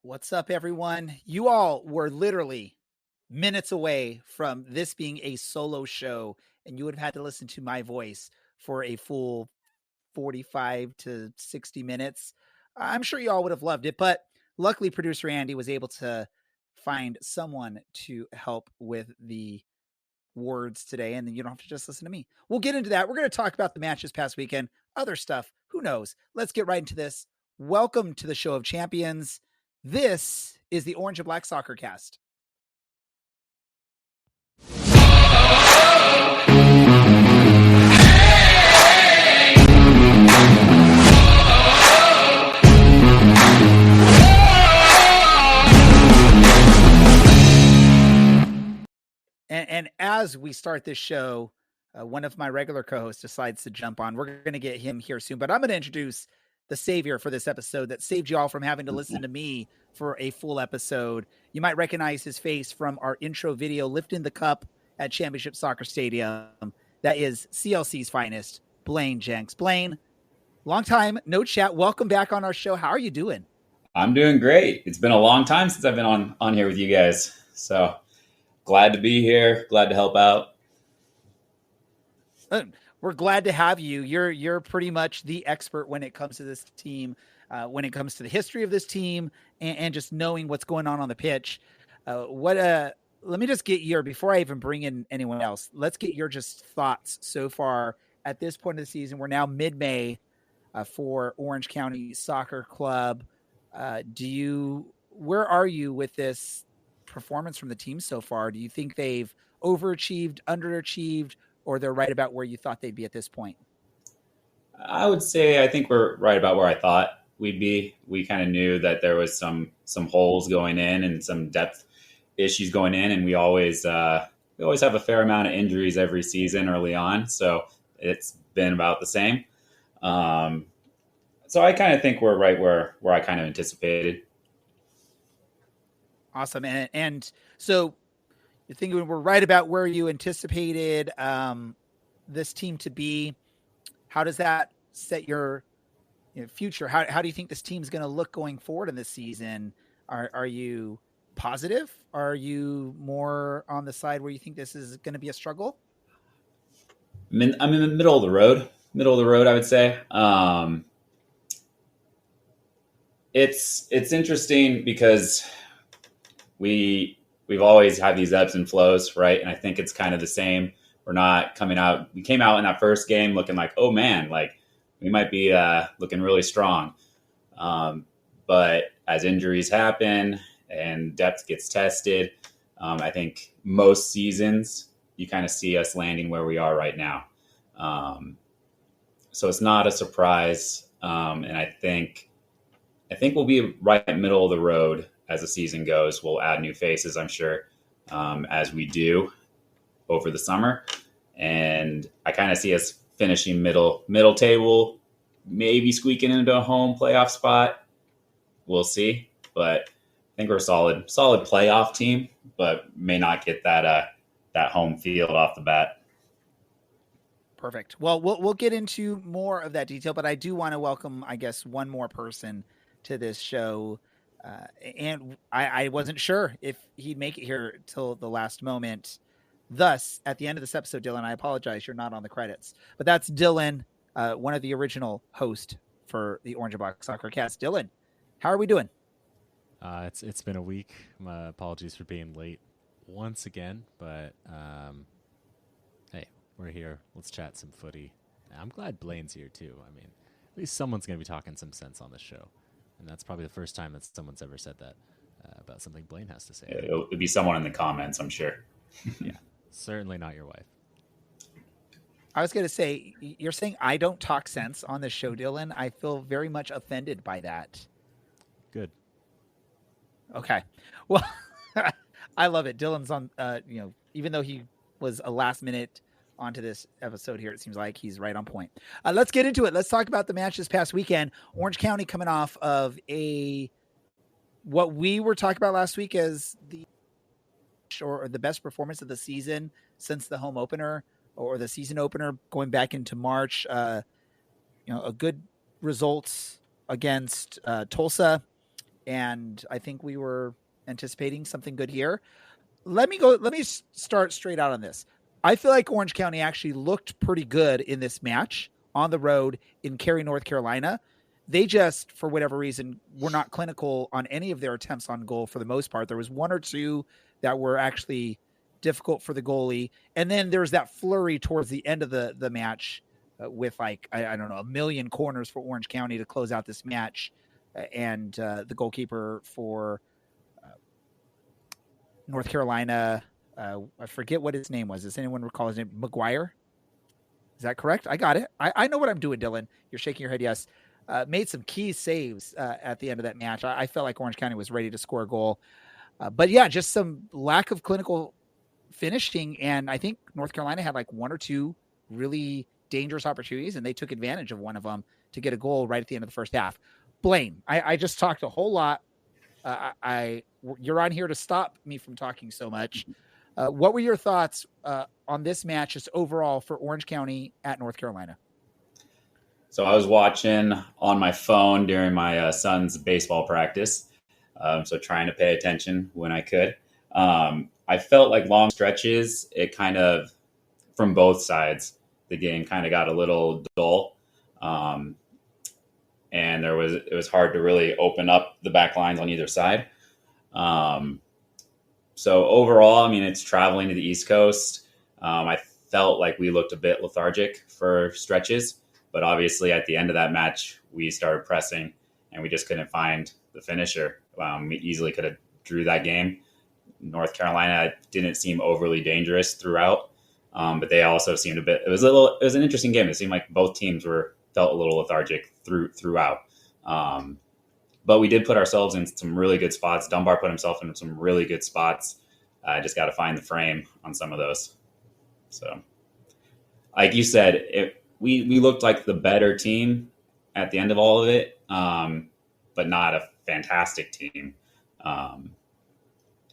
What's up, everyone? You all were literally minutes away from this being a solo show, and you would have had to listen to my voice for a full 45 to 60 minutes. I'm sure you all would have loved it, but luckily, producer Andy was able to find someone to help with the words today, and then you don't have to just listen to me. We'll get into that. We're going to talk about the match this past weekend, other stuff. Who knows? Let's get right into this. Welcome to the Show of Champions. This is the Orange and Black Soccer Cast. And as we start this show, one of my regular co-hosts decides to jump on. We're going to get him here soon, but I'm going to introduce the savior for this episode that saved you all from having to listen to me for a full episode. You might recognize his face from our intro video, Lifting the Cup at Championship Soccer Stadium. That is CLC's finest, Blaine Jenks. Blaine, long time, no chat. Welcome back on our show. How are you doing? I'm doing great. It's been a long time since I've been on here with you guys. So glad to be here. Glad to help out. We're glad to have you. You're pretty much the expert when it comes to this team, when it comes to the history of this team and just knowing what's going on the pitch. Let me just get before I even bring in anyone else, let's get your just thoughts so far at this point of the season. We're now mid-May for Orange County Soccer Club. Where are you with this performance from the team so far? Do you think they've overachieved, underachieved, or they're right about where you thought they'd be at this point? I would say I think we're right about where I thought we'd be. We kind of knew that there was some holes going in and some depth issues going in, and we always have a fair amount of injuries every season early on, so it's been about the same. So I kind of think we're right where I kind of anticipated. Awesome, and so you're thinking we're right about where you anticipated this team to be. How does that set your future? How do you think this team's going to look going forward in this season? Are you positive? Are you more on the side where you think this is going to be a struggle? I'm in the middle of the road. I would say. It's interesting because we've always had these ebbs and flows, right? And I think it's kind of the same. We're not coming out. We came out in that first game looking like, oh man, like we might be looking really strong. But as injuries happen and depth gets tested, I think most seasons you kind of see us landing where we are right now. So it's not a surprise. And I think we'll be right in the middle of the road as the season goes. We'll add new faces, I'm sure, as we do over the summer. And I kind of see us finishing middle table, maybe squeaking into a home playoff spot. We'll see. But I think we're a solid playoff team, but may not get that home field off the bat. Perfect. Well, we'll get into more of that detail, but I do want to welcome, I guess, one more person to this show. And I wasn't sure if he'd make it here till the last moment. Thus, at the end of this episode, Dylan, I apologize, you're not on the credits. But that's Dylan, one of the original hosts for the Orange and Black Soccer Cast. Dylan, how are we doing? It's been a week. My apologies for being late once again, but hey, we're here. Let's chat some footy. I'm glad Blaine's here too. I mean, at least someone's going to be talking some sense on this show. And that's probably the first time that someone's ever said that about something Blaine has to say. It'll be someone in the comments, I'm sure. Yeah, certainly not your wife. I was going to say, you're saying I don't talk sense on this show, Dylan. I feel very much offended by that. Good. Okay. Well, I love it. Dylan's on, even though he was a last minute onto this episode here, it seems like he's right on point. Let's get into it. Let's talk about the match this past weekend. Orange County coming off of what we were talking about last week as the best performance of the season since the home opener or the season opener going back into March. A good results against Tulsa and I think we were anticipating something good here. Let me start straight out on this. I feel like Orange County actually looked pretty good in this match on the road in Cary, North Carolina. They just, for whatever reason, were not clinical on any of their attempts on goal for the most part. There was one or two that were actually difficult for the goalie. And then there's that flurry towards the end of the match with like, I don't know, a million corners for Orange County to close out this match. And the goalkeeper for North Carolina, I forget what his name was. Does anyone recall his name? McGuire? Is that correct? I got it. I know what I'm doing, Dylan. You're shaking your head yes. Made some key saves at the end of that match. I felt like Orange County was ready to score a goal. But yeah, just some lack of clinical finishing. And I think North Carolina had like one or two really dangerous opportunities, and they took advantage of one of them to get a goal right at the end of the first half. Blaine, I just talked a whole lot. You're on here to stop me from talking so much. What were your thoughts on this match just overall for Orange County at North Carolina? So I was watching on my phone during my son's baseball practice, so trying to pay attention when I could. I felt like long stretches, it kind of, from both sides, the game kind of got a little dull. And it was hard to really open up the back lines on either side. So overall, I mean, it's traveling to the East Coast. I felt like we looked a bit lethargic for stretches, but obviously at the end of that match, we started pressing and we just couldn't find the finisher. We easily could have drew that game. North Carolina didn't seem overly dangerous throughout, but they also seemed it was an interesting game. It seemed like both teams felt a little lethargic throughout. But we did put ourselves in some really good spots. Dunbar put himself in some really good spots. I just got to find the frame on some of those. So, like you said, we looked like the better team at the end of all of it, but not a fantastic team.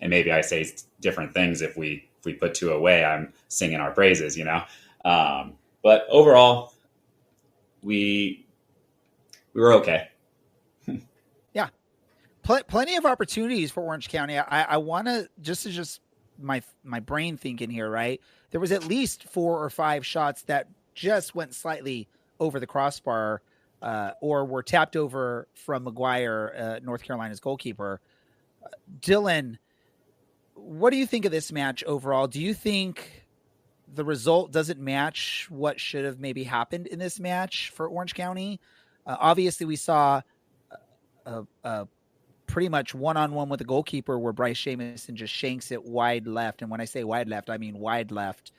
And maybe I say different things if we put two away. I'm singing our praises, you know. But overall, we were okay. Yeah, plenty of opportunities for Orange County. I want to just my brain thinking here, right? There was at least 4 or 5 shots that just went slightly over the crossbar or were tapped over from McGuire, North Carolina's goalkeeper. Dylan, what do you think of this match overall? Do you think the result doesn't match what should have maybe happened in this match for Orange County? Obviously, we saw a pretty much one-on-one with the goalkeeper where Bryce Jamison just shanks it wide left. And when I say wide left, I mean wide left.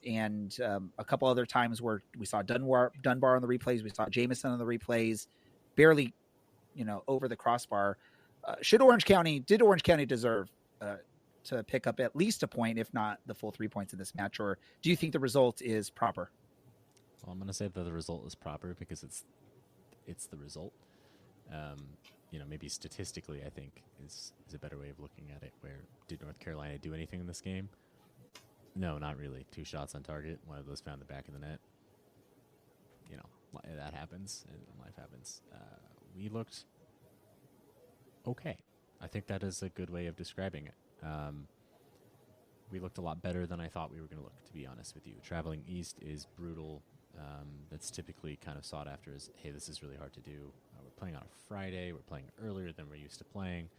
And a couple other times where we saw Dunbar on the replays, we saw Jamison on the replays, barely, over the crossbar. Did Orange County deserve to pick up at least a point, if not the full 3 points in this match? Or do you think the result is proper? Well, I'm going to say that the result is proper because it's the result. Maybe statistically, I think is a better way of looking at it. Where did North Carolina do anything in this game? No, not really. 2 shots on target. One of those found the back of the net. That happens, and life happens. We looked okay. I think that is a good way of describing it. We looked a lot better than I thought we were going to look, to be honest with you. Traveling east is brutal. That's typically kind of sought after as, hey, this is really hard to do. We're playing on a Friday. We're playing earlier than we're used to playing.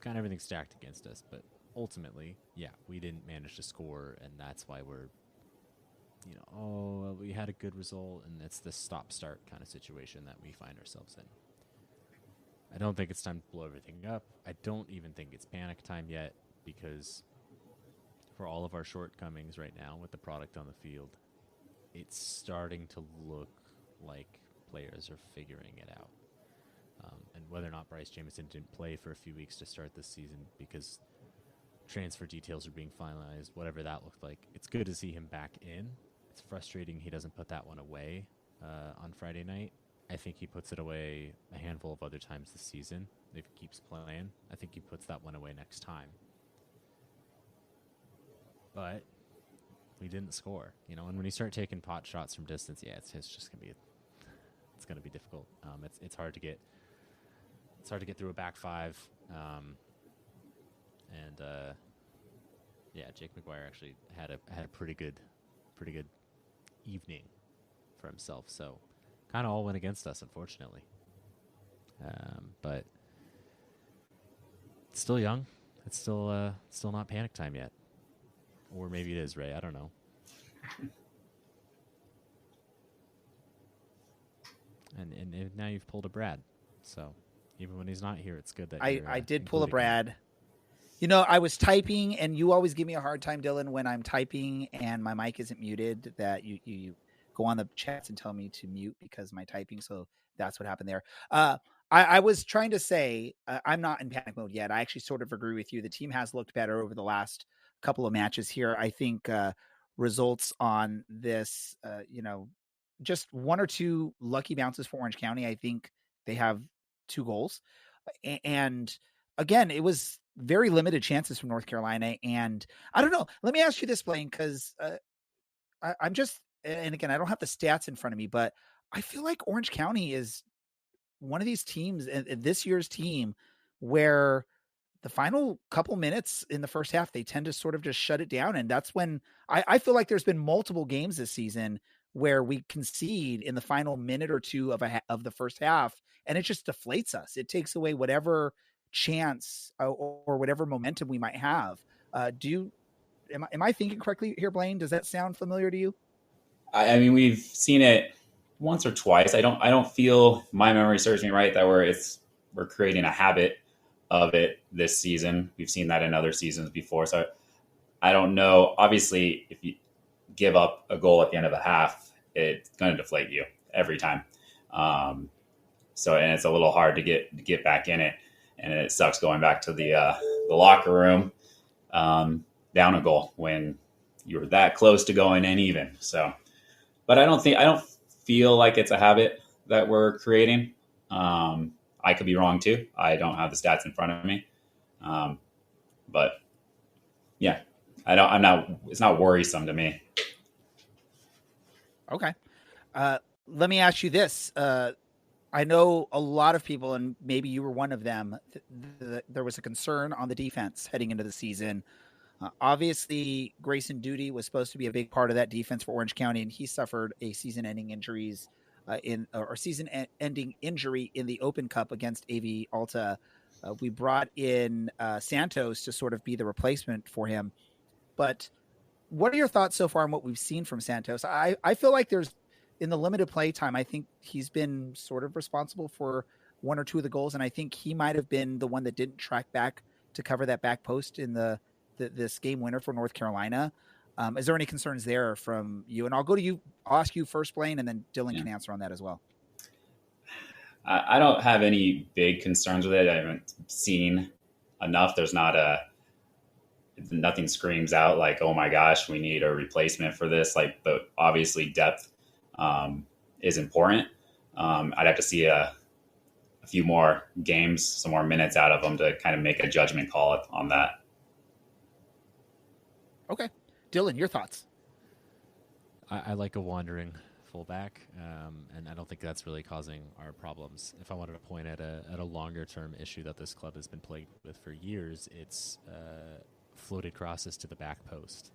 Kind of everything stacked against us. But ultimately, yeah, we didn't manage to score, and that's why we're, we had a good result, and it's the stop-start kind of situation that we find ourselves in. I don't think it's time to blow everything up. I don't even think it's panic time yet, because for all of our shortcomings right now with the product on the field, it's starting to look like players are figuring it out. And whether or not Bryce Jamison didn't play for a few weeks to start this season because transfer details are being finalized, whatever that looked like, it's good to see him back in. It's frustrating he doesn't put that one away on Friday night. I think he puts it away a handful of other times this season. If he keeps playing, I think he puts that one away next time. But we didn't score, and when you start taking pot shots from distance, yeah, it's just gonna be difficult. It's hard to get it's hard to get through a back five. Yeah, Jake McGuire actually had a pretty good evening for himself. So kind of all went against us, unfortunately. But it's still young. It's still not panic time yet, or maybe it is, Ray. I don't know. And now you've pulled a Brad, so even when he's not here, it's good that I did pull a including him. Brad. You know, I was typing, and you always give me a hard time, Dylan, when I'm typing and my mic isn't muted, that you go on the chats and tell me to mute because of my typing. So that's what happened there. I was trying to say I'm not in panic mode yet. I actually sort of agree with you. The team has looked better over the last couple of matches here. I think results on this, just one or two lucky bounces for Orange County. I think they have 2 goals. And again, it was very limited chances from North Carolina. And I don't know. Let me ask you this, Blaine, because I'm just, and again, I don't have the stats in front of me, but I feel like Orange County is one of these teams, this year's team, where the final couple minutes in the first half, they tend to sort of just shut it down. And that's when I feel like there's been multiple games this season where we concede in the final minute or two of the first half, and it just deflates us. It takes away whatever chance or whatever momentum we might have. Am I thinking correctly here, Blaine? Does that sound familiar to you? I mean, we've seen it once or twice. I don't feel, my memory serves me right, that we're creating a habit of it this season. We've seen that in other seasons before. So I don't know. Obviously, if you give up a goal at the end of a half, it's going to deflate you every time. And it's a little hard to get back in it, and it sucks going back to the locker room down a goal when you were that close to going in even. So, but I don't feel like it's a habit that we're creating. I could be wrong too. I don't have the stats in front of me. But yeah, it's not worrisome to me. Okay. Let me ask you this. I know a lot of people, and maybe you were one of them, there was a concern on the defense heading into the season. Obviously, Grayson Duty was supposed to be a big part of that defense for Orange County, and he suffered a season-ending injury in the Open Cup against AV Alta. We brought in Santos to sort of be the replacement for him. But what are your thoughts so far on what we've seen from Santos? I feel like in the limited play time, I think he's been sort of responsible for 1 or 2 of the goals, and I think he might have been the one that didn't track back to cover that back post in this game winner for North Carolina. Is there any concerns there from you? And I'll go to you. I'll ask you first, Blaine, and then Dylan can answer on that as well. I don't have any big concerns with it. I haven't seen enough. There's nothing screams out like, oh my gosh, we need a replacement for this. But obviously depth is important. I'd have to see a few more games, some more minutes out of them to kind of make a judgment call on that. Okay. Dylan, your thoughts? I like a wandering fullback, and I don't think that's really causing our problems. If I wanted to point at a longer-term issue that this club has been plagued with for years, it's floated crosses to the back post.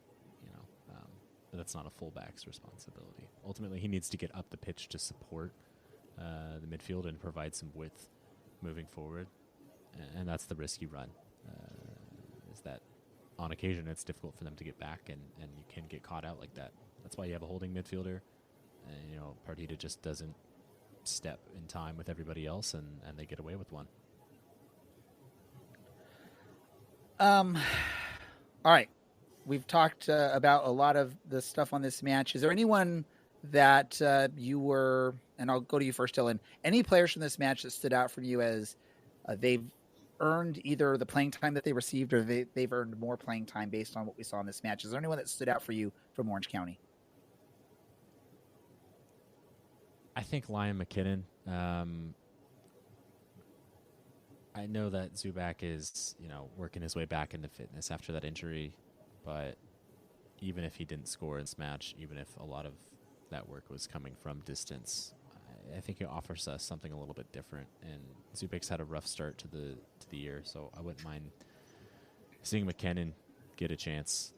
But that's not a fullback's responsibility. Ultimately, he needs to get up the pitch to support the midfield and provide some width moving forward, and that's the risk you run. Is that on occasion it's difficult for them to get back, and you can get caught out like that. That's why you have a holding midfielder. And, Partita just doesn't step in time with everybody else, and they get away with one. All right. We've talked about a lot of the stuff on this match. Is there anyone that you were, and I'll go to you first, Dylan, any players from this match that stood out for you as they've earned either the playing time that they received or they've earned more playing time based on what we saw in this match? Is there anyone that stood out for you from Orange County? I think Lion McKinnon. I know that Zubak is, working his way back into fitness after that injury, but even if he didn't score in this match, even if a lot of that work was coming from distance, I think he offers us something a little bit different. And Zubik's had a rough start to the year, so I wouldn't mind seeing McKinnon get a chance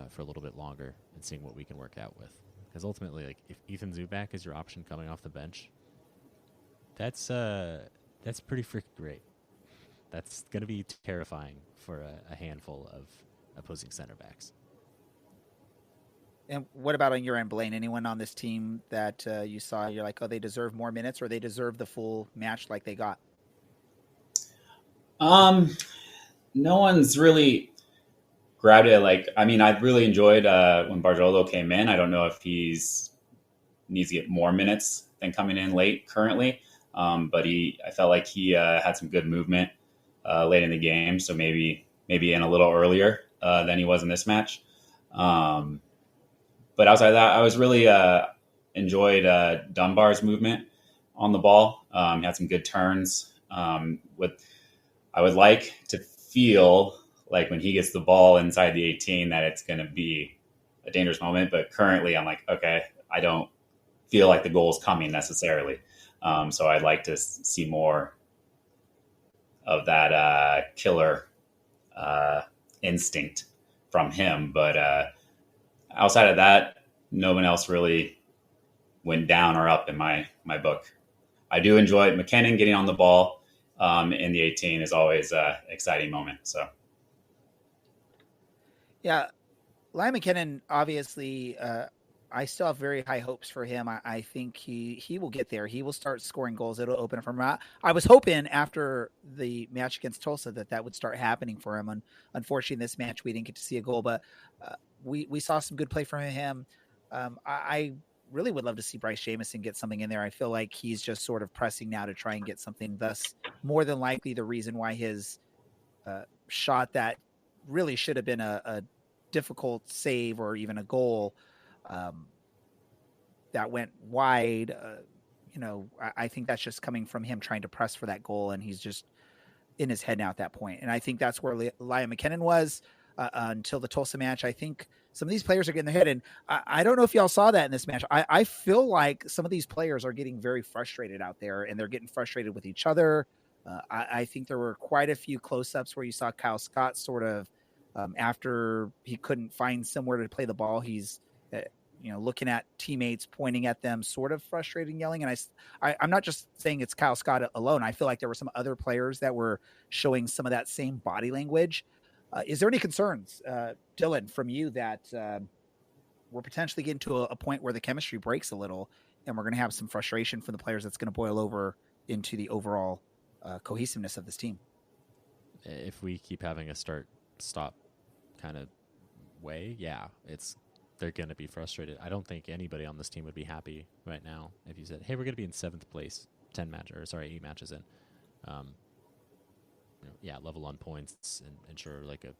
for a little bit longer and seeing what we can work out with. Because ultimately, like, if Ethan Zubak is your option coming off the bench, that's pretty freaking great. That's going to be terrifying for a handful of opposing center backs. And what about on your end, Blaine? Anyone on this team that you saw, you're like, oh, they deserve more minutes, or they deserve the full match like they got? No one's really grabbed it. Like, I mean, I really enjoyed when Barjolo came in. I don't know if he's needs to get more minutes than coming in late currently, but I felt like he had some good movement late in the game, so maybe in a little earlier than he was in this match. But outside of that, I was really enjoyed Dunbar's movement on the ball. He had some good turns. I would like to feel like when he gets the ball inside the 18 that it's going to be a dangerous moment. But currently I'm like, okay, I don't feel like the goal is coming necessarily. So I'd like to see more of that killer instinct from him. But outside of that, no one else really went down or up in my book. I do enjoy McKinnon getting on the ball in the 18 is always an exciting moment. So, yeah, Liam McKinnon, obviously, I still have very high hopes for him. I think he will get there. He will start scoring goals. It'll open up for him. I was hoping after the match against Tulsa that would start happening for him. And unfortunately, in this match, we didn't get to see a goal, but we saw some good play from him. I really would love to see Bryce Jamison get something in there. I feel like he's just sort of pressing now to try and get something. Thus, more than likely, the reason why his shot that really should have been a difficult save or even a goal that went wide. I think that's just coming from him trying to press for that goal, and he's just in his head now at that point. And I think that's where Liam McKinnon was until the Tulsa match. I think some of these players are getting their head, and I don't know if y'all saw that in this match. I feel like some of these players are getting very frustrated out there, and they're getting frustrated with each other. I think there were quite a few close-ups where you saw Kyle Scott sort of after he couldn't find somewhere to play the ball, he's looking at teammates, pointing at them, sort of frustrated, yelling. And I'm not just saying it's Kyle Scott alone. I feel like there were some other players that were showing some of that same body language. Is there any concerns, Dylan, from you that we're potentially getting to a point where the chemistry breaks a little and we're going to have some frustration from the players that's going to boil over into the overall cohesiveness of this team? If we keep having a start-stop kind of way, yeah, they're going to be frustrated. I don't think anybody on this team would be happy right now if you said, hey, we're going to be in 7th place, 8 matches in. Level on points and ensure like a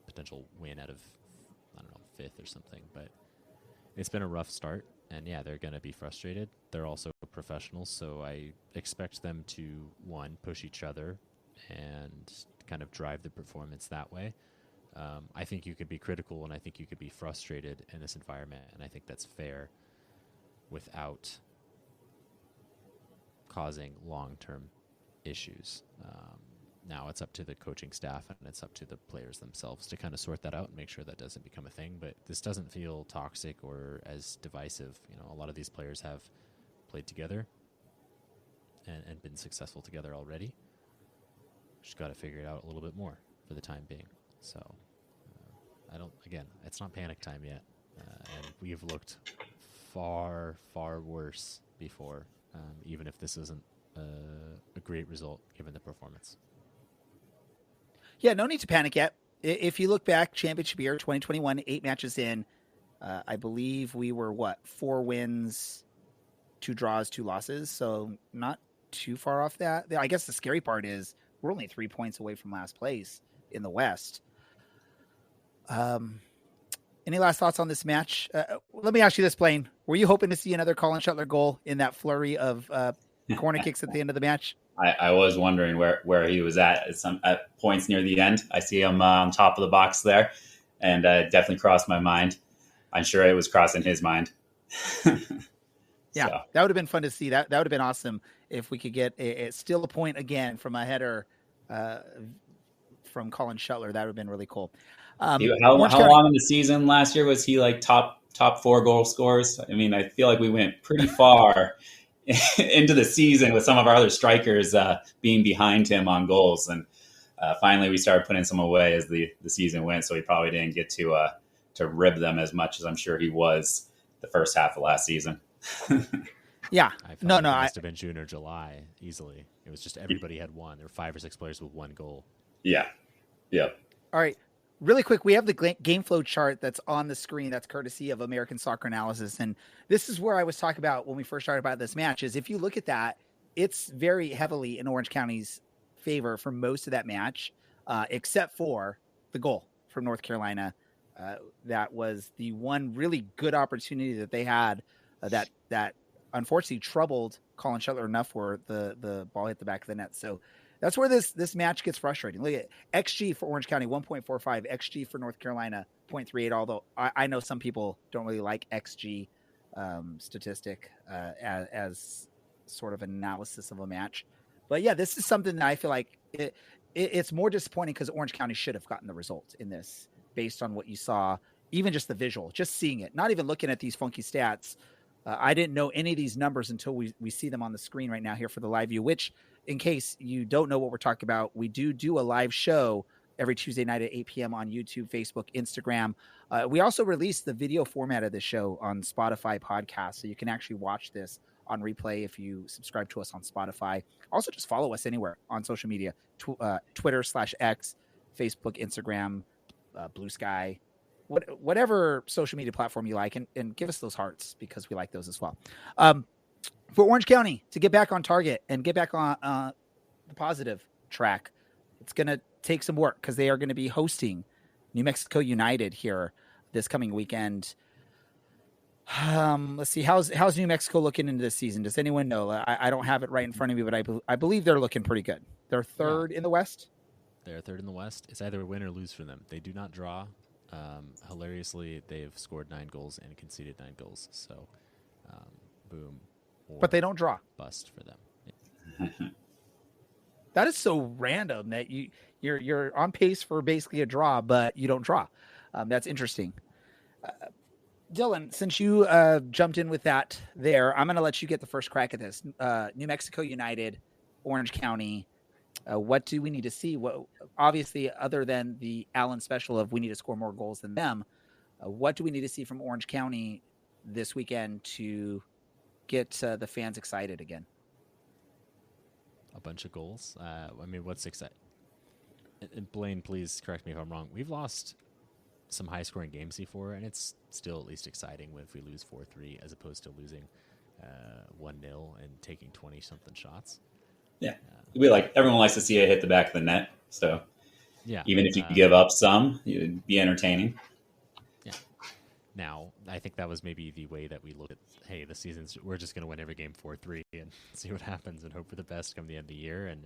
potential win out of, 5th or something. But it's been a rough start, and yeah, they're going to be frustrated. They're also professionals, so I expect them to, one, push each other and kind of drive the performance that way. I think you could be critical, and I think you could be frustrated in this environment, and I think that's fair without causing long-term issues. Now it's up to the coaching staff and it's up to the players themselves to kind of sort that out and make sure that doesn't become a thing. But this doesn't feel toxic or as divisive. A lot of these players have played together and been successful together already. Just got to figure it out a little bit more for the time being. So it's not panic time yet. And we've looked far, far worse before, even if this isn't a great result given the performance. Yeah, no need to panic yet. If you look back, championship year 2021, 8 matches in, I believe we were 4 wins, 2 draws, 2 losses. So not too far off that. I guess the scary part is we're only 3 points away from last place in the West. Any last thoughts on this match? Let me ask you this, Blaine. Were you hoping to see another Colin Shuttler goal in that flurry of corner kicks at the end of the match? I was wondering where he was at points near the end. I see him on top of the box there, and definitely crossed my mind. I'm sure it was crossing his mind. Yeah, So that would have been fun to see. That would have been awesome if we could get still a point again from a header from Colin Shuttler. That would have been really cool. how Orange County. long in the season last year was he like top 4 goal scorers? I mean, I feel like we went pretty far into the season with some of our other strikers being behind him on goals, and finally we started putting some away as the season went. So he probably didn't get to rib them as much as I'm sure he was the first half of last season. Yeah, I no, it no, must have been June or July easily. It was just everybody had one. There were 5 or 6 players with 1 goal. Yeah. All right. Really quick, we have the game flow chart that's on the screen. That's courtesy of American Soccer Analysis. And this is where I was talking about when we first started about this match is if you look at that, it's very heavily in Orange County's favor for most of that match, except for the goal from North Carolina. That was the one really good opportunity that they had that unfortunately troubled Colin Shuttler enough where the ball hit the back of the net. So that's where this match gets frustrating. Look at XG for Orange County, 1.45. XG for North Carolina, 0.38. Although I know some people don't really like XG statistic as sort of an analysis of a match. But yeah, this is something that I feel like it's more disappointing because Orange County should have gotten the result in this based on what you saw, even just the visual, just seeing it, not even looking at these funky stats. I didn't know any of these numbers until we see them on the screen right now here for the live view, which in case you don't know what we're talking about, we do a live show every Tuesday night at 8 p.m. on YouTube, Facebook, Instagram. We also release the video format of the show on Spotify podcast. So you can actually watch this on replay if you subscribe to us on Spotify. Also, just follow us anywhere on social media, Twitter/X, Facebook, Instagram, Blue Sky, whatever social media platform you like, and give us those hearts because we like those as well. For Orange County to get back on target and get back on the positive track, it's going to take some work because they are going to be hosting New Mexico United here this coming weekend. Let's see. How's New Mexico looking into this season? Does anyone know? I don't have it right in front of me, but I believe they're looking pretty good. They're third in the West. They're third in the West. It's either win or lose for them. They do not draw. Hilariously, they've scored 9 goals and conceded 9 goals. So, boom. But they don't draw. Bust for them. That is so random that you're on pace for basically a draw, but you don't draw. That's interesting. Dylan, since you jumped in with that there, I'm going to let you get the first crack at this. New Mexico United, Orange County. What do we need to see? What, obviously, other than the Allen special of we need to score more goals than them, what do we need to see from Orange County this weekend to get the fans excited again? A bunch of goals. I mean, what's exciting? And Blaine, please correct me if I'm wrong. We've lost some high-scoring games before, and it's still at least exciting if we lose 4-3 as opposed to losing 1-0 and taking 20-something shots. Yeah. We everyone likes to see it hit the back of the net. So yeah, even if you give up some, it'd be entertaining. Yeah. Now, I think that was maybe the way that we look at, hey, the season's, we're just going to win every game 4-3 and see what happens and hope for the best come the end of the year. And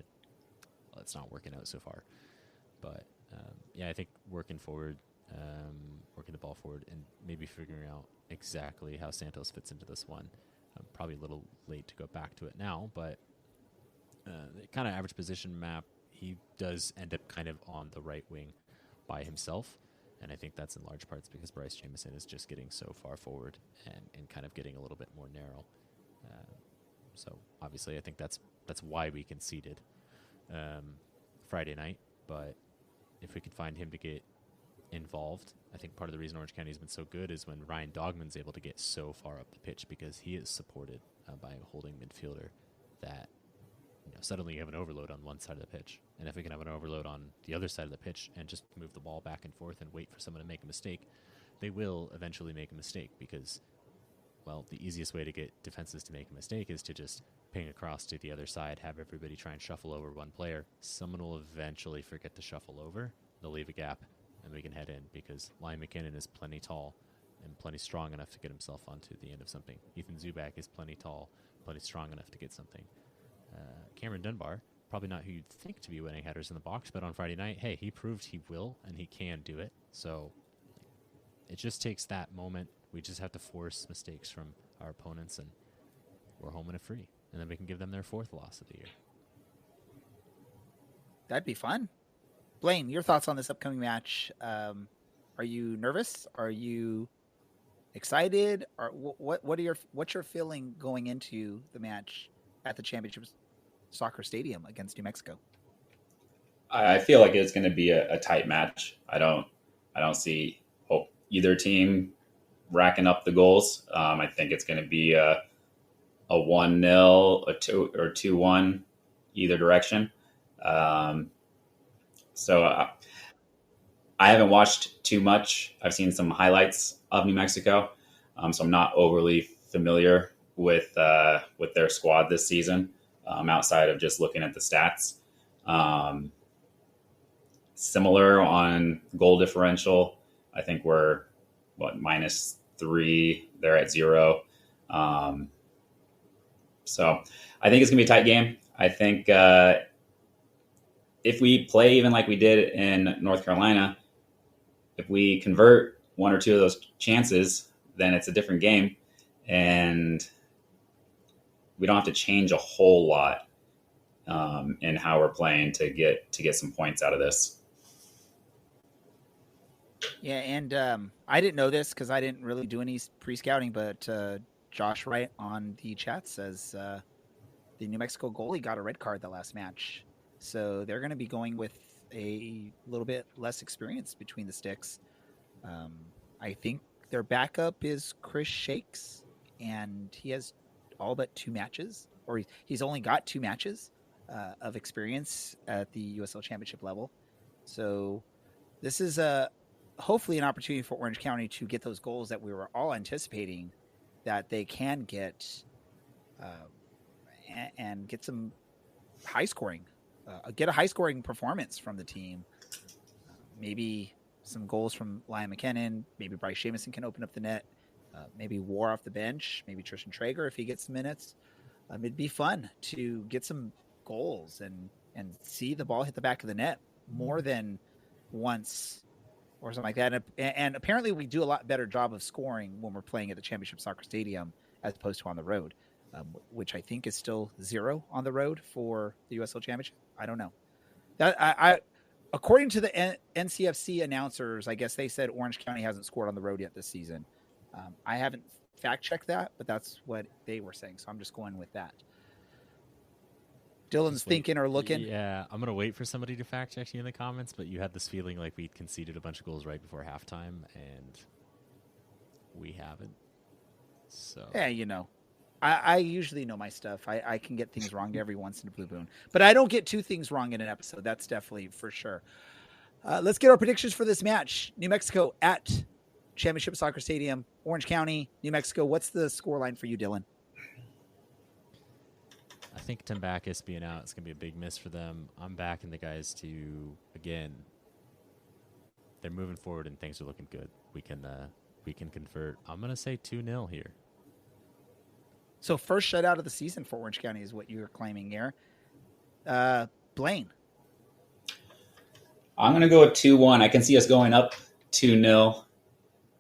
well, it's not working out so far. But yeah, I think working forward, working the ball forward and maybe figuring out exactly how Santos fits into this one. Probably a little late to go back to it now, but the kind of average position map, he does end up kind of on the right wing by himself. And I think that's in large parts because Bryce Jamison is just getting so far forward and kind of getting a little bit more narrow. So obviously I think that's why we conceded Friday night. But if we could find him to get involved, I think part of the reason Orange County has been so good is when Ryan Dogman's able to get so far up the pitch because he is supported by a holding midfielder that suddenly you have an overload on one side of the pitch. And if we can have an overload on the other side of the pitch and just move the ball back and forth and wait for someone to make a mistake, they will eventually make a mistake because, well, the easiest way to get defenses to make a mistake is to just ping across to the other side, have everybody try and shuffle over one player. Someone will eventually forget to shuffle over. They'll leave a gap, and we can head in because Lion McKinnon is plenty tall and plenty strong enough to get himself onto the end of something. Ethan Zubak is plenty tall, plenty strong enough to get something. Cameron Dunbar, probably not who you'd think to be winning headers in the box, but on Friday night, hey, he proved he will and he can do it. So it just takes that moment. We just have to force mistakes from our opponents, and we're home and a free, and then we can give them their 4th loss of the year. That'd be fun. Blaine, your thoughts on this upcoming match? Are you nervous? Are you excited? Or what's your feeling going into the match at the Championship Soccer Stadium against New Mexico? I feel like it's going to be a tight match. I don't see either team racking up the goals. I think it's going to be a 1-0, a 2 or 2-1, either direction. So I haven't watched too much. I've seen some highlights of New Mexico, so I'm not overly familiar with their squad this season, outside of just looking at the stats. Similar on goal differential. I think we're -3. They're at 0. So I think it's gonna be a tight game. I think if we play even like we did in North Carolina, if we convert 1 or 2 of those chances, then it's a different game, and we don't have to change a whole lot in how we're playing to get some points out of this. Yeah, and I didn't know this because I didn't really do any pre-scouting, but Josh Wright on the chat says the New Mexico goalie got a red card the last match. So they're going to be going with a little bit less experience between the sticks. I think their backup is Chris Shakes, and he has all but 2 matches, or he's only got 2 matches of experience at the USL Championship level. So this is hopefully an opportunity for Orange County to get those goals that we were all anticipating that they can get, and get some high scoring. Get a high-scoring performance from the team. Maybe some goals from Liam McKinnon. Maybe Bryce Jamison can open up the net. Maybe War off the bench. Maybe Tristan Trager if he gets some minutes. It'd be fun to get some goals and see the ball hit the back of the net more than once or something like that. And apparently we do a lot better job of scoring when we're playing at the Championship Soccer Stadium as opposed to on the road, which I think is still 0 on the road for the USL Championship. I don't know. That I according to the NCFC announcers, I guess they said Orange County hasn't scored on the road yet this season. I haven't fact checked that, but that's what they were saying. So I'm just going with that. Dylan's thinking or looking. Yeah, I'm gonna wait for somebody to fact check you in the comments. But you had this feeling like we'd conceded a bunch of goals right before halftime, and we haven't. So yeah, you know. I usually know my stuff. I can get things wrong every once in a blue moon. But I don't get 2 things wrong in an episode. That's definitely for sure. Let's get our predictions for this match. New Mexico at Championship Soccer Stadium, Orange County, New Mexico. What's the scoreline for you, Dylan? I think Tim Backus being out is going to be a big miss for them. I'm backing the guys to, again, they're moving forward and things are looking good. We can convert. I'm going to say 2-0 here. So first shutout of the season for Orange County is what you're claiming here. Blaine. I'm going to go with 2-1. I can see us going up 2-0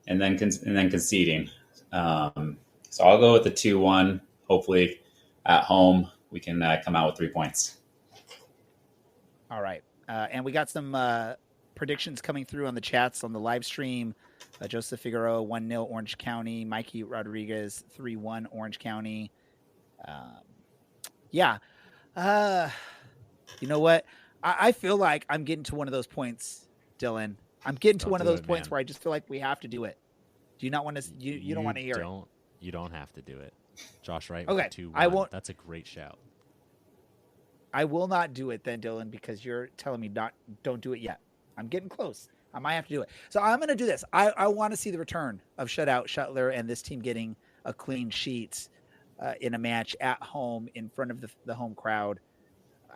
and then conceding. So I'll go with the 2-1. Hopefully at home we can come out with 3 points. All right. And we got some predictions coming through on the chats on the live stream. Joseph Figueroa, 1-0 Orange County. Mikey Rodriguez, 3-1 Orange County. You know what? I feel like I'm getting to one of those points, Dylan. I'm getting to one of those points where I just feel like we have to do it. Do you not want to? You don't want to hear it. You don't have to do it. Josh Wright. Okay. 2-1. I won't. That's a great shout. I will not do it then, Dylan, because you're telling me don't do it yet. I'm getting close. I might have to do it. So I'm going to do this. I want to see the return of Shutout Shuttler and this team getting a clean sheet in a match at home in front of the home crowd.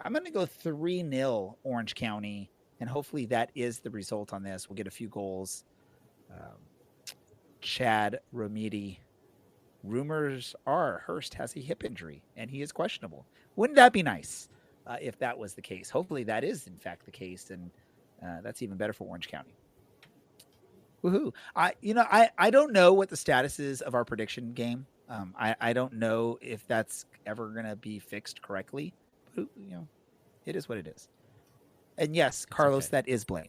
I'm going to go 3-0 Orange County, and hopefully that is the result on this. We'll get a few goals. Chad Romiti. Rumors are Hurst has a hip injury, and he is questionable. Wouldn't that be nice if that was the case? Hopefully that is, in fact, the case, and that's even better for Orange County. Woohoo! I don't know what the status is of our prediction game I don't know if that's ever going to be fixed correctly, but it is what it is. And yes, Carlos, okay. that is Blaine.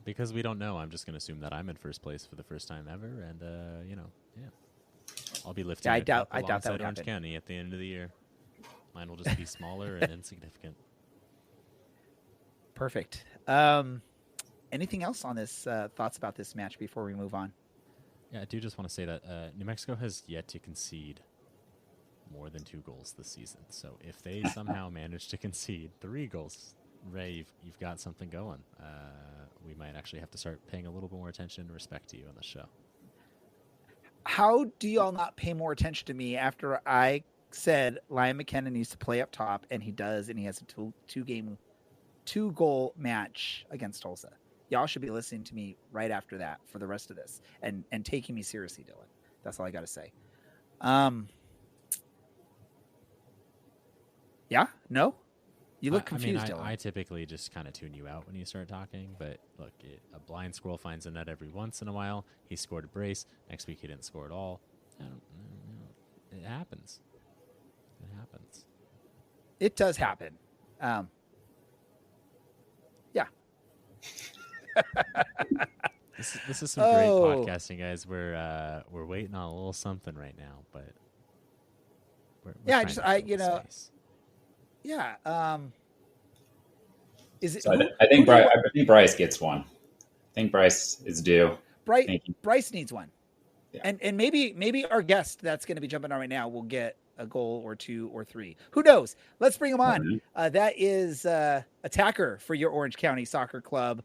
Because we don't know, I'm just going to assume that I'm in first place for the first time ever, and yeah, I'll be lifting I a cup doubt that alongside would Orange happen. County at the end of the year. Mine will just be smaller and insignificant. Perfect. Anything else on this thoughts about this match before we move on? Yeah, I do just want to say that New Mexico has yet to concede more than 2 goals this season. So if they somehow manage to concede 3 goals, Ray, you've got something going. We might actually have to start paying a little bit more attention and respect to you on the show. How do y'all not pay more attention to me after I said Ryan McKenna needs to play up top, and he does, and he has a 2-goal match against Tulsa? Y'all should be listening to me right after that for the rest of this and taking me seriously, Dylan. That's all I got to say. Yeah? No? You look confused, Dylan. I typically just kind of tune you out when you start talking, but look, a blind squirrel finds a net every once in a while. He scored a brace. Next week he didn't score at all. It happens. It happens. It does happen. Yeah. This is some great podcasting, guys. We're waiting on a little something right now, but we're yeah, space. Yeah. Is it? So I think Bryce gets one. I think Bryce is due. Bryce needs one, yeah. and maybe our guest that's going to be jumping on right now will get a goal or 2 or 3. Who knows? Let's bring him on. That is attacker for your Orange County Soccer Club.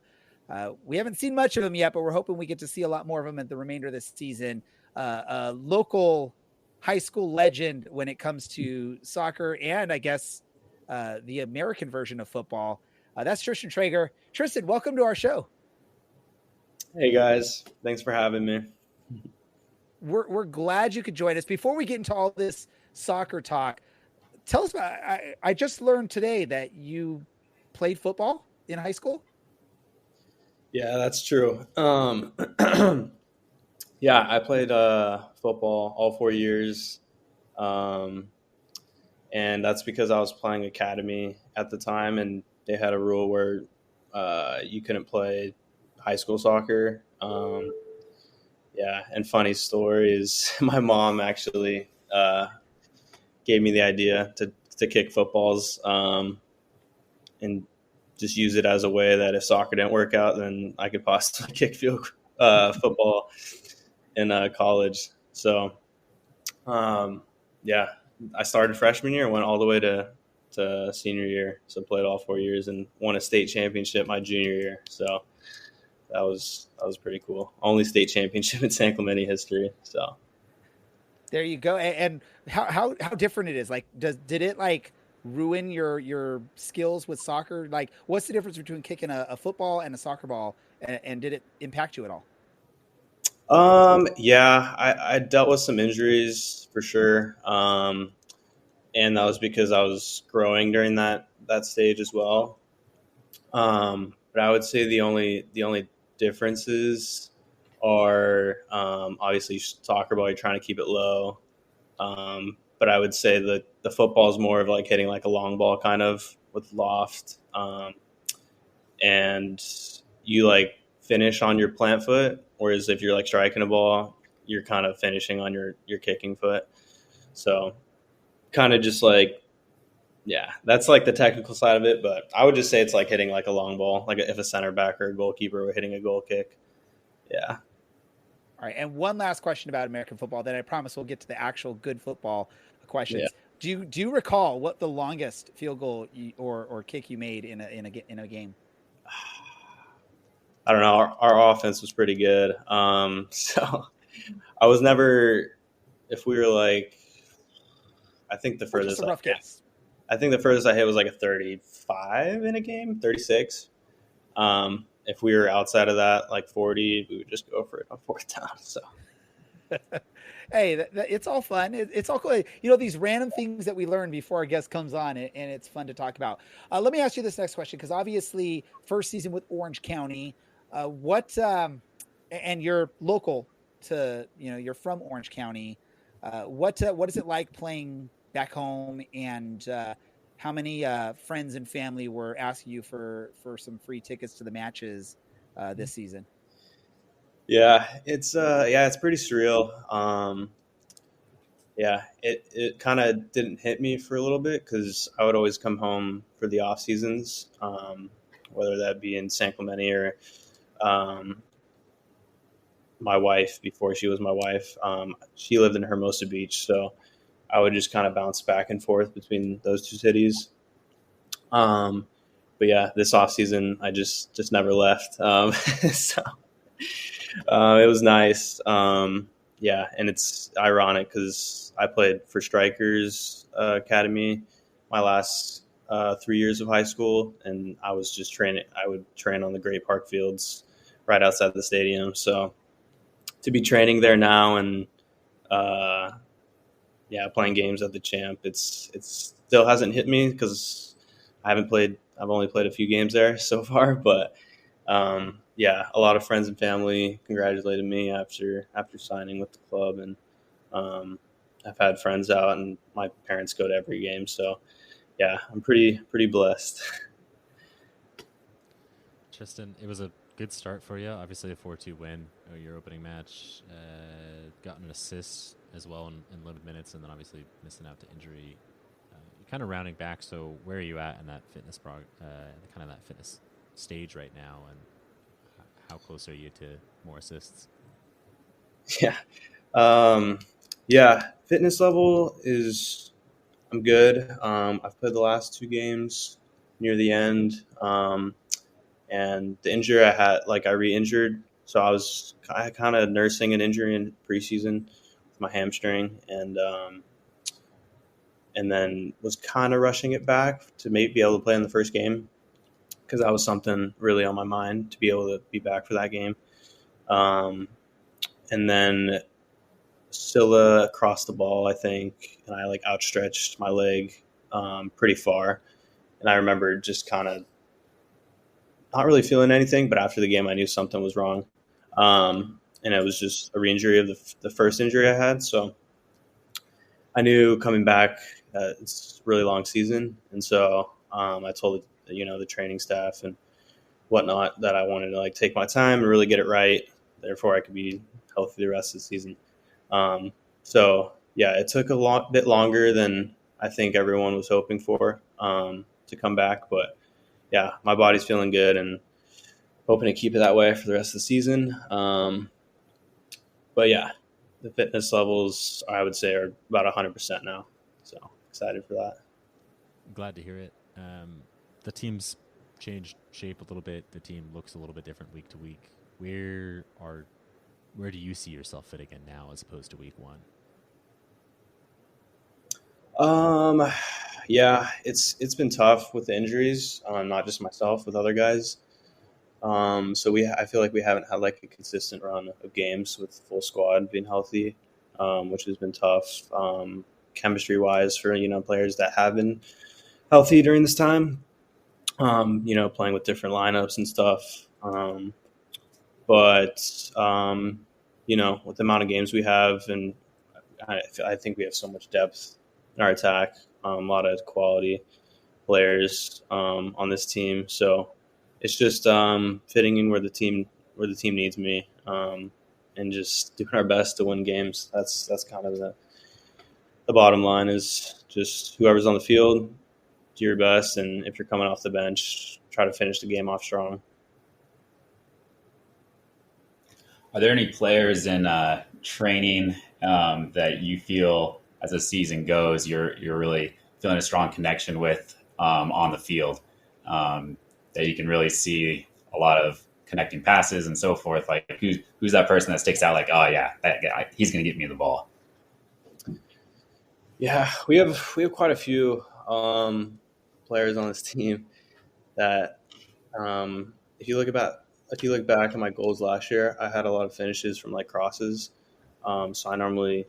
We haven't seen much of him yet, but we're hoping we get to see a lot more of him at the remainder of this season. A local high school legend when it comes to soccer and I guess the American version of football. That's Tristan Trager. Tristan, welcome to our show. Hey guys, thanks for having me. We're glad you could join us. Before we get into all this soccer talk, tell us about, I just learned today that you played football in high school. Yeah, that's true. Yeah, I played football all 4 years. And that's because I was playing academy at the time, and they had a rule where you couldn't play high school soccer. Yeah, and funny story is my mom actually gave me the idea to kick footballs and just use it as a way that if soccer didn't work out, then I could possibly kick football in college. So, yeah, I started freshman year and went all the way to senior year. So played all 4 years and won a state championship my junior year. So that was pretty cool. Only state championship in San Clemente history. So there you go. And how different it is. Like, did it like ruin your skills with soccer? Like, what's the difference between kicking a football and a soccer ball? And did it impact you at all? Yeah, I dealt with some injuries for sure. And that was because I was growing during that stage as well. But I would say the only differences are obviously soccer ball, you're trying to keep it low. But I would say that the football is more of like hitting like a long ball kind of with loft. And you like finish on your plant foot, whereas if you're like striking a ball, you're kind of finishing on your kicking foot. So kind of just like, yeah, that's like the technical side of it. But I would just say it's like hitting like a long ball, like if a center back or a goalkeeper were hitting a goal kick. Yeah. All right. And one last question about American football, then I promise we'll get to the actual good football questions. Yeah. Do you recall what the longest field goal or kick you made in a game? I don't know. Our offense was pretty good. So I was never, if we were like, I think the furthest a rough guess. I think the furthest I hit was like a 35 in a game, 36. If we were outside of that, like 40, we would just go for it on fourth down. So, hey, it's all fun. It's all cool. You know, these random things that we learn before our guest comes on, and it's fun to talk about. Let me ask you this next question, because obviously, first season with Orange County. And you're local to, you're from Orange County. What is it like playing back home, and how many friends and family were asking you for some free tickets to the matches this season? Yeah, it's pretty surreal. It kind of didn't hit me for a little bit because I would always come home for the off seasons, whether that be in San Clemente or um, my wife before she was my wife. She lived in Hermosa Beach, so I would just kind of bounce back and forth between those two cities. Um, but yeah, this off season I just never left. So it was nice. Yeah, and it's ironic because I played for Strikers Academy my last 3 years of high school, and I was just training. I would train on the Great Park Fields right outside the stadium. So to be training there now and uh, yeah, playing games at the Champ, it's still hasn't hit me because I haven't played. I've only played a few games there so far, but yeah, a lot of friends and family congratulated me after signing with the club, and I've had friends out, and my parents go to every game. So yeah, I'm pretty blessed. Tristan, it was a good start for you. Obviously, a 4-2 win, your opening match. Got an assist as well in limited minutes, and then obviously missing out to injury. You're kind of rounding back. So where are you at in that fitness kind of that fitness stage right now, and how close are you to more assists? Yeah, yeah. Fitness level is I'm good. I've played the last 2 games near the end. And the injury I had, like I re-injured, so I was kind of nursing an injury in preseason with my hamstring, and then was kind of rushing it back to maybe be able to play in the first game because that was something really on my mind to be able to be back for that game. And then Scylla crossed the ball, I think, and I like outstretched my leg pretty far, and I remember just kind of not really feeling anything, but after the game, I knew something was wrong. And it was just a re-injury of the first injury I had. So I knew coming back, it's a really long season. And so I told, the training staff and whatnot that I wanted to like take my time and really get it right. Therefore I could be healthy the rest of the season. So yeah, it took a bit longer than I think everyone was hoping for to come back, but yeah, my body's feeling good and hoping to keep it that way for the rest of the season. But yeah, the fitness levels I would say are about 100% now. So excited for that. I'm glad to hear it. The team's changed shape a little bit. The team looks a little bit different week to week. Where do you see yourself fitting in now as opposed to week one? Yeah, it's been tough with the injuries, not just myself, with other guys. So I feel like we haven't had like a consistent run of games with full squad being healthy, which has been tough, chemistry wise for players that have been healthy during this time. Playing with different lineups and stuff. But with the amount of games we have, and I think we have so much depth in our attack, a lot of quality players on this team. So it's just fitting in where the team needs me, and just doing our best to win games. That's kind of the bottom line, is just whoever's on the field, do your best, and if you're coming off the bench, try to finish the game off strong. Are there any players in training that you feel as the season goes, you're really feeling a strong connection with on the field, that you can really see a lot of connecting passes and so forth? Like who's that person that sticks out? Like, oh yeah, that guy, he's going to get me the ball. Yeah, we have quite a few players on this team that if you look back at my goals last year, I had a lot of finishes from like crosses. So I normally,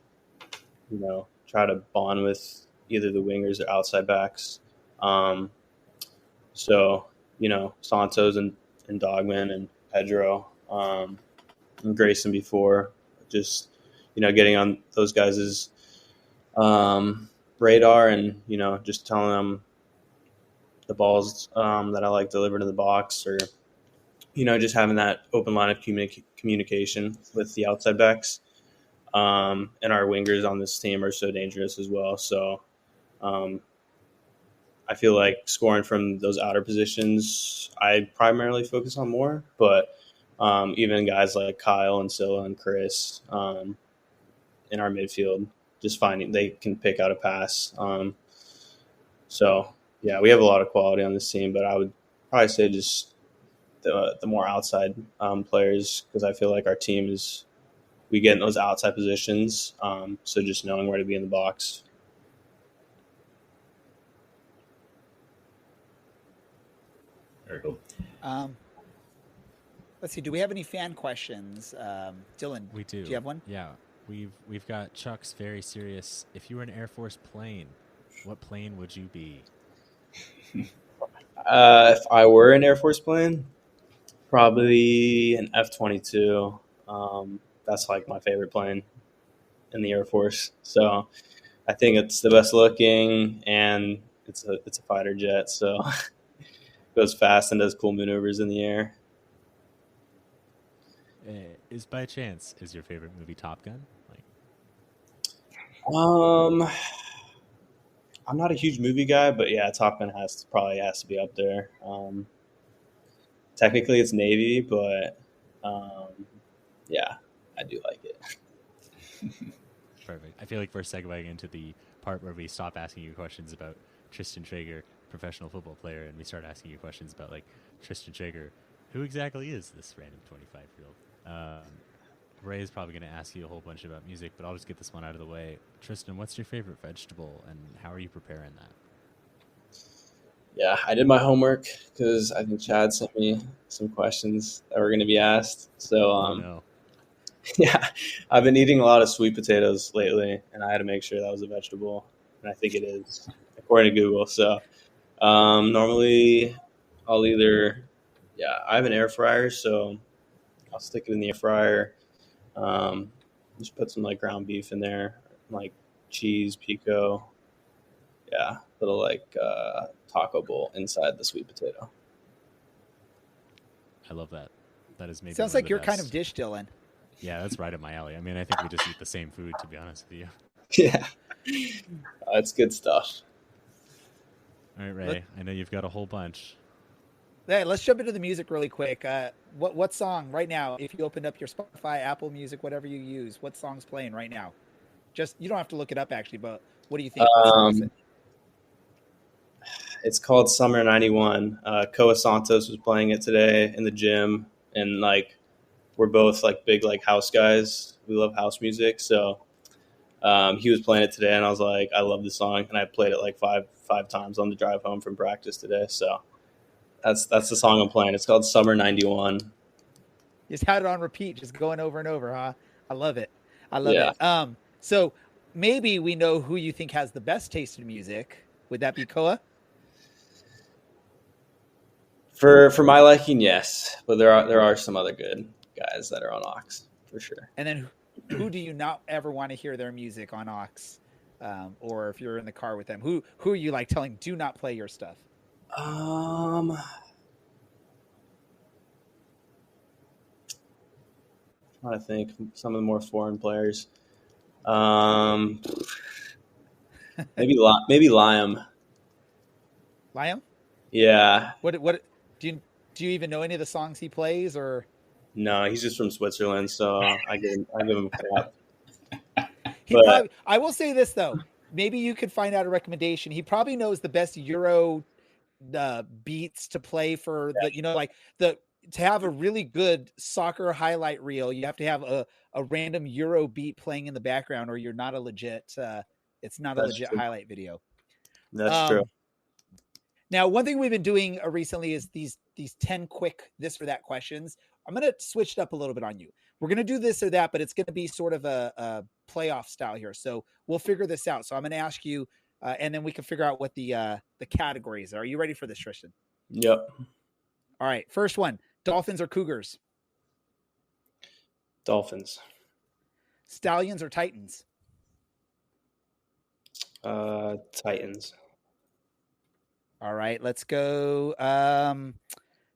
try to bond with either the wingers or outside backs. So, Santos and Dogman and Pedro, and Grayson before, just, getting on those guys' radar, and just telling them the balls that I like delivered to the box, or just having that open line of communication with the outside backs. And our wingers on this team are so dangerous as well. So I feel like scoring from those outer positions, I primarily focus on more, but even guys like Kyle and Silla and Chris in our midfield, just finding they can pick out a pass. So yeah, we have a lot of quality on this team, but I would probably say just the more outside players, because I feel like our team we get in those outside positions. So just knowing where to be in the box. Very cool. Let's see. Do we have any fan questions? Dylan, We do. Do you have one? Yeah. We've got Chuck's very serious. If you were an Air Force plane, what plane would you be? If I were an Air Force plane, probably an F-22. That's like my favorite plane in the Air Force. So I think it's the best looking, and it's a fighter jet. So goes fast and does cool maneuvers in the air. Is your favorite movie Top Gun? I'm not a huge movie guy, but yeah, Top Gun probably has to be up there. Technically, it's Navy, but yeah, I do like it. Perfect. I feel like we're segueing into the part where we stop asking you questions about Tristan Trager, professional football player, and we start asking you questions about like Tristan Trager, who exactly is this random 25-year-old? Ray is probably going to ask you a whole bunch about music, but I'll just get this one out of the way. Tristan, what's your favorite vegetable, and how are you preparing that? Yeah, I did my homework because I think Chad sent me some questions that were going to be asked. So, no. Yeah, I've been eating a lot of sweet potatoes lately, and I had to make sure that was a vegetable, and I think it is, according to Google. So, normally I'll I have an air fryer, so I'll stick it in the air fryer. Just put some like ground beef in there, like cheese, pico. Yeah, little like taco bowl inside the sweet potato. I love that. That is maybe Sounds like your kind of dish, Dylan. Yeah, that's right up my alley. I mean, I think we just eat the same food, to be honest with you. Yeah, it's good stuff. All right, Ray, I know you've got a whole bunch. Hey, let's jump into the music really quick. What song right now, if you opened up your Spotify, Apple Music, whatever you use, what song's playing right now? Just, you don't have to look it up actually, but what do you think? What song is it? It's called Summer 91. Koa Santos was playing it today in the gym, and like we're both like big like house guys. We love house music, so he was playing it today, and I was like, I love this song, and I played it like five times on the drive home from practice today. So that's the song I'm playing. It's called Summer 91. Just had it on repeat, just going over and over, huh? I love it. It. So maybe we know who you think has the best taste in music. Would that be Koa? For my liking, yes, but there are some other good guys that are on Ox for sure. And then who do you not ever want to hear their music on Ox, or if you're in the car with them? Who are you like telling do not play your stuff? I think some of the more foreign players. Maybe Liam. Liam? Yeah. What do you even know any of the songs he plays, or? No, he's just from Switzerland, so I give him crap. I will say this though, maybe you could find out a recommendation. He probably knows the best Euro beats to play for to have a really good soccer highlight reel. You have to have a random Euro beat playing in the background, or you're not a legit. It's not a legit highlight video. That's true. Now, one thing we've been doing recently is these 10 quick this or that questions. I'm going to switch it up a little bit on you. We're going to do this or that, but it's going to be sort of a playoff style here. So we'll figure this out. So I'm going to ask you, and then we can figure out what the categories are. Are you ready for this, Tristan? Yep. All right. First one, Dolphins or Cougars? Dolphins. Stallions or Titans? Titans. All right, let's go.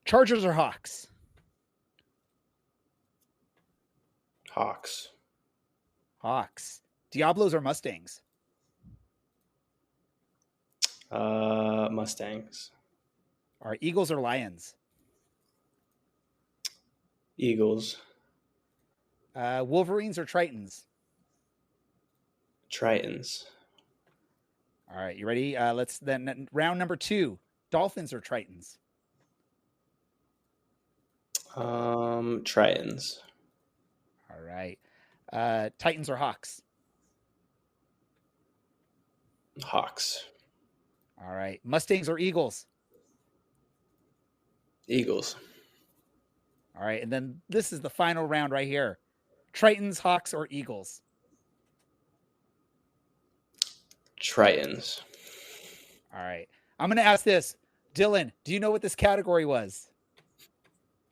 Chargers or Hawks? Hawks. Hawks. Diablos or Mustangs? Mustangs. All right, Eagles or Lions? Eagles. Wolverines or Tritons? Tritons. All right, you ready? Let's then round number 2. Dolphins or Tritons? Tritons. All right. Titans or Hawks? Hawks. All right. Mustangs or Eagles? Eagles. All right. And then this is the final round right here. Tritons, Hawks, or Eagles? Tritons. All right. I'm going to ask this. Dylan, do you know what this category was?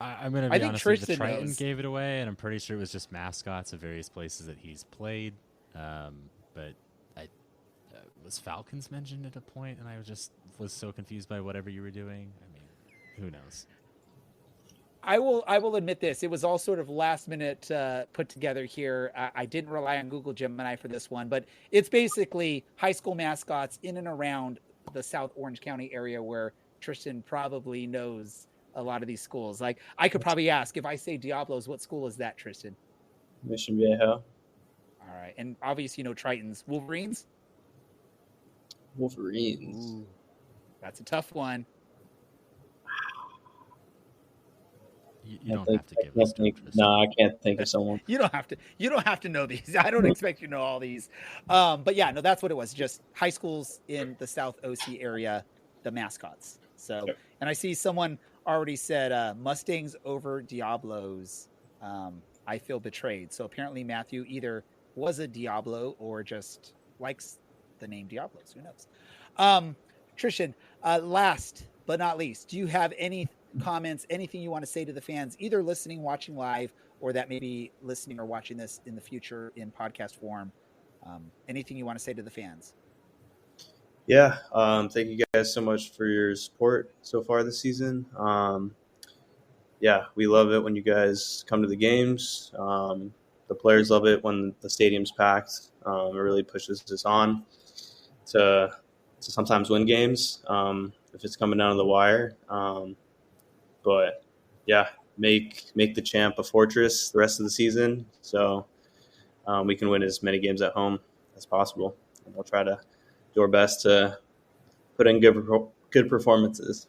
I'm going to I be think honest with you, the Tristan Triton knows. gave it away, and I'm pretty sure it was just mascots of various places that he's played. But was Falcons mentioned at a point, and I was so confused by whatever you were doing. I mean, who knows? I will admit this. It was all sort of last minute put together here. I didn't rely on Google Gemini for this one, but it's basically high school mascots in and around the South Orange County area where Tristan probably knows a lot of these schools. Like I could probably ask, if I say Diablos, what school is that, Tristan? Mission Viejo. All right. And obviously, Tritons. Wolverines? Wolverines. Ooh, that's a tough one. You don't have to give us. No, I can't think of someone. You don't have to know these. I don't expect you to know all these. But yeah, no, that's what it was. Just high schools in the South OC area, the mascots. So, and I see someone already said Mustangs over Diablos. I feel betrayed. So apparently Matthew either was a Diablo or just likes the name Diablos. Who knows? Tristan, last but not least, do you have any comments, anything you want to say to the fans, either listening, watching live, or that may be listening or watching this in the future in podcast form? Anything you want to say to the fans? Yeah. Thank you guys so much for your support so far this season. Yeah, we love it when you guys come to the games. The players love it when the stadium's packed. It really pushes us on to sometimes win games if it's coming down to the wire. But yeah, make the champ a fortress the rest of the season, so we can win as many games at home as possible. And we'll try to do our best to put in good performances.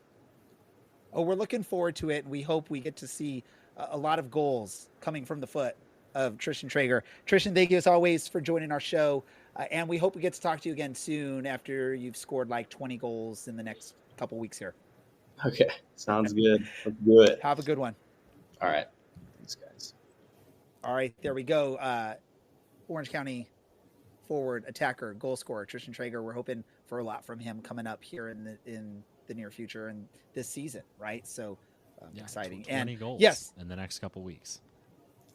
Oh, we're looking forward to it, and we hope we get to see a lot of goals coming from the foot of Tristan Trager. Tristan, thank you as always for joining our show, and we hope we get to talk to you again soon after you've scored like 20 goals in the next couple weeks here. Okay, sounds good. Let's do it. Have a good one. All right. Thanks, guys. All right, there we go. Orange County forward, attacker, goal scorer, Tristan Trager. We're hoping for a lot from him coming up here in the near future and this season, right? So exciting. 20 and goals yes, in the next couple weeks.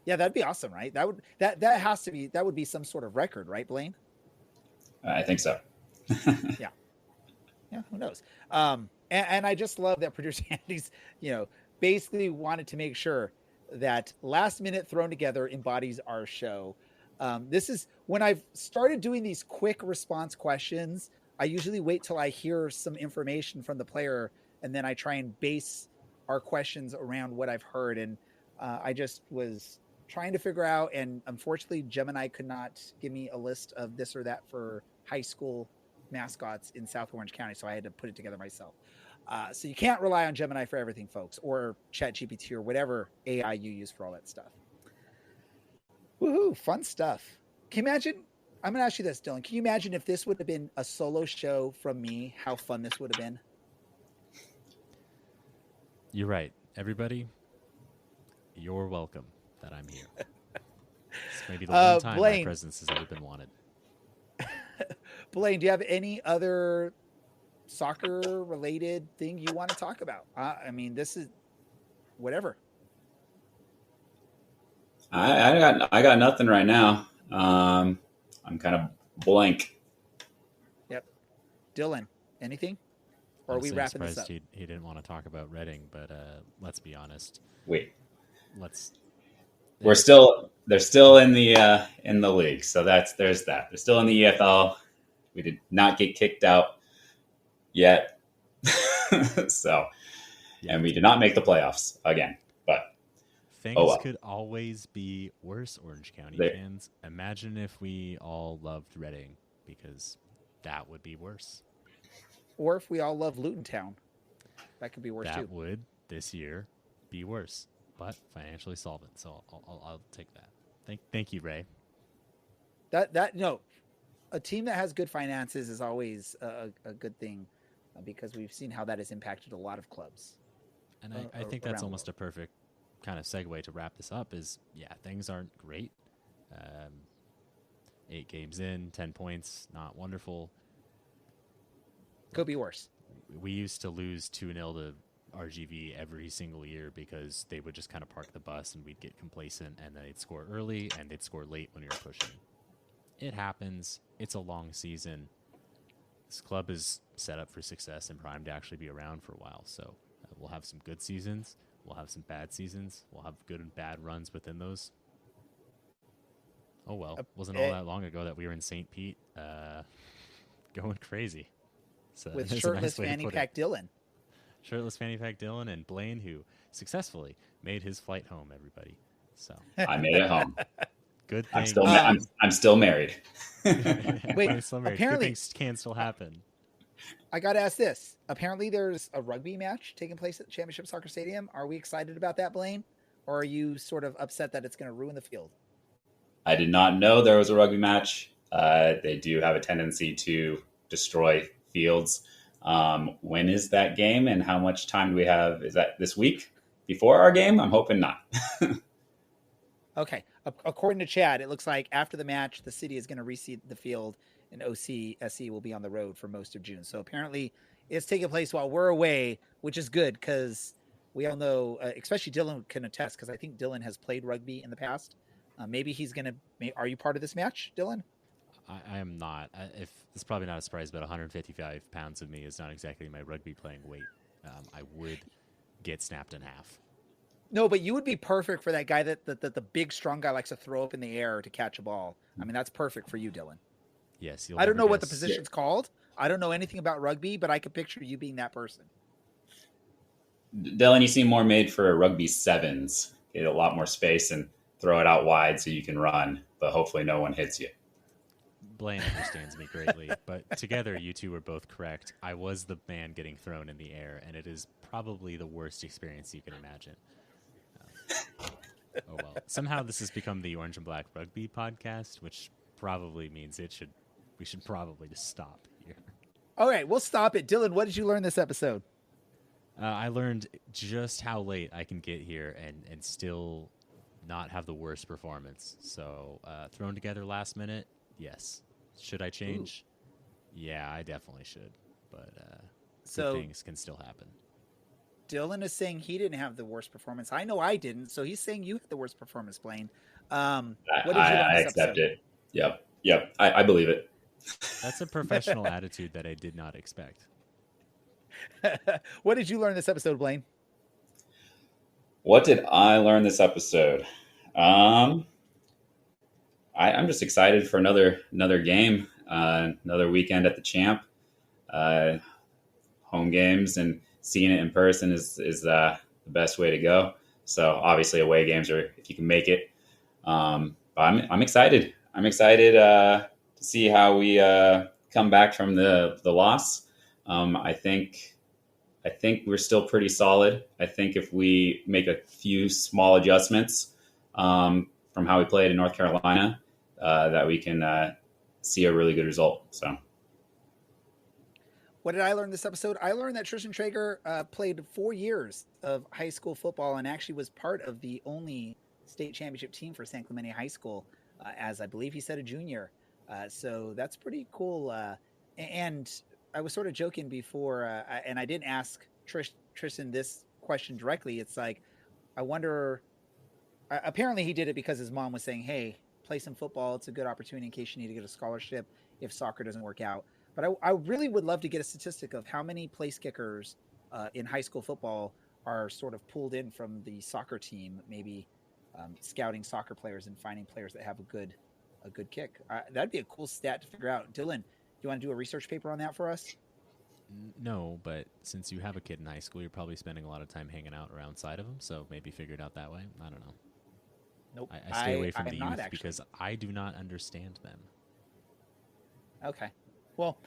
Yeah, that'd be awesome, right? That would be some sort of record, right, Blaine? I think so. Yeah, who knows? And I just love that producer Andy's, basically wanted to make sure that last minute thrown together embodies our show. This is when I've started doing these quick response questions. I usually wait till I hear some information from the player, and then I try and base our questions around what I've heard. And I just was trying to figure out, and unfortunately, Gemini could not give me a list of this or that for high school mascots in South Orange County, so I had to put it together myself. So you can't rely on Gemini for everything, folks, or ChatGPT or whatever AI you use for all that stuff. Woohoo, fun stuff. Can you imagine? I'm going to ask you this, Dylan. Can you imagine if this would have been a solo show from me, how fun this would have been? You're right. Everybody, you're welcome that I'm here. It's maybe the one time Blaine, my presence has ever been wanted. Blaine, do you have any other soccer-related thing you want to talk about? I mean, this is whatever. I got nothing right now. I'm kind of blank. Dylan, anything? Or are we Honestly, I'm wrapping this surprised up? he didn't want to talk about Reading, but let's be honest. Wait, Let's. they're still in the league, so there's that. They're still in the EFL. We did not get kicked out yet, so and we did not make the playoffs again. But things could always be worse, Orange County fans. Imagine if we all loved Reading, because that would be worse. Or if we all love Luton Town, that could be worse too. That would this year be worse, but financially solvent. So I'll take that. Thank you, Ray. No, a team that has good finances is always a good thing, because we've seen how that has impacted a lot of clubs. And I think that's almost a perfect kind of segue to wrap this up. Is things aren't great. 8 games in, 10 points, not wonderful. Could be worse. We used to lose 2-0 to RGV every single year because they would just kind of park the bus and we'd get complacent, and then they'd score early and they'd score late when we were pushing. It happens. It's a long season. This club is set up for success and primed to actually be around for a while. So we'll have some good seasons. We'll have some bad seasons. We'll have good and bad runs within those. Oh, well. Wasn't all that long ago that we were in St. Pete going crazy. So with shirtless fanny pack Dylan. Shirtless fanny pack Dylan and Blaine, who successfully made his flight home, everybody. So I made it home. Good thing. I'm still married. Wait, still married. apparently good things can still happen. I got to ask this. Apparently there's a rugby match taking place at Championship Soccer Stadium. Are we excited about that, Blaine? Or are you sort of upset that it's going to ruin the field? I did not know there was a rugby match. They do have a tendency to destroy fields. When is that game, and how much time do we have? Is that this week before our game? I'm hoping not. Okay. According to Chad, it looks like after the match, the city is going to reseed the field, and OCSC will be on the road for most of June. So apparently it's taking place while we're away, which is good because we all know, especially Dylan can attest, because I think Dylan has played rugby in the past. Maybe he's going to – are you part of this match, Dylan? I am not. If it's probably not a surprise, but 155 pounds of me is not exactly my rugby playing weight. I would get snapped in half. No, but you would be perfect for that guy that the big, strong guy likes to throw up in the air to catch a ball. I mean, that's perfect for you, Dylan. Yes. I don't know what the position's called. I don't know anything about rugby, but I could picture you being that person. Dylan, you seem more made for rugby sevens. Get a lot more space and throw it out wide so you can run, but hopefully no one hits you. Blaine understands me greatly, but together you two were both correct. I was the man getting thrown in the air, and it is probably the worst experience you can imagine. Oh well. Somehow this has become the Orange and Black Rugby podcast, which probably means we should probably just stop here. All right, we'll stop it. Dylan, what did you learn this episode? I learned just how late I can get here and still not have the worst performance. So thrown together last minute, yes. Should I change? Ooh. Yeah, I definitely should. But good things can still happen. Dylan is saying he didn't have the worst performance. I know I didn't, so he's saying you had the worst performance, Blaine. What did you learn I this accept episode? it. Yep. I believe it. That's a professional attitude that I did not expect. What did you learn this episode, Blaine? What did I learn this episode? I'm just excited for another game, another weekend at the Champ. Home games and seeing it in person is the best way to go. So obviously away games are if you can make it. But I'm excited. I'm excited to see how we come back from the loss. I think we're still pretty solid. I think if we make a few small adjustments from how we played in North Carolina, that we can see a really good result. So. What did I learn this episode? I learned that Tristan Trager played 4 years of high school football and actually was part of the only state championship team for San Clemente High School, as I believe he said a junior. So that's pretty cool. And I was sort of joking before, and I didn't ask Tristan this question directly. It's like, I wonder, apparently he did it because his mom was saying, hey, play some football. It's a good opportunity in case you need to get a scholarship if soccer doesn't work out. But I really would love to get a statistic of how many place kickers in high school football are sort of pulled in from the soccer team, maybe scouting soccer players and finding players that have a good kick. That'd be a cool stat to figure out. Dylan, do you want to do a research paper on that for us? No, but since you have a kid in high school, you're probably spending a lot of time hanging out around side of them, so maybe figure it out that way. I don't know. Nope. I stay away from the not youth actually. because I do not understand them. Okay. Well,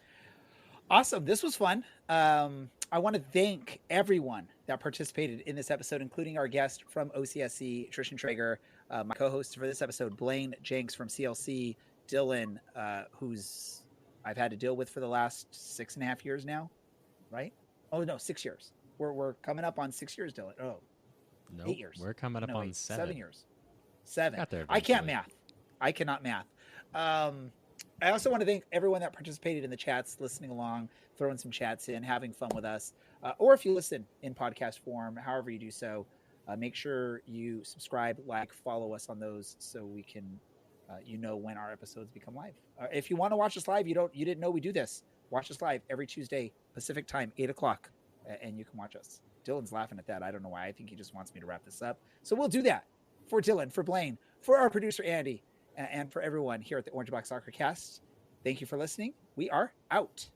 awesome. This was fun. I want to thank everyone that participated in this episode, including our guest from OCSC, Tristan Trager, my co-host for this episode, Blaine Jenks from CLC, Dylan, who's I've had to deal with for the last 6.5 years now, right? Oh no, 6 years. We're coming up on 6 years, Dylan. Oh, Nope, 8 years. we're coming up No, on wait, 7. 7 years. 7. Got there I can't eventually. math. I cannot math. I also want to thank everyone that participated in the chats, listening along, throwing some chats in, having fun with us. Or if you listen in podcast form, however you do so, make sure you subscribe, like, follow us on those so we can, when our episodes become live. If you want to watch us live, you didn't know we do this. Watch us live every Tuesday Pacific time, 8:00, and you can watch us. Dylan's laughing at that. I don't know why. I think he just wants me to wrap this up. So we'll do that for Dylan, for Blaine, for our producer Andy, and for everyone here at the Orange Box Soccer Cast. Thank you for listening. We are out.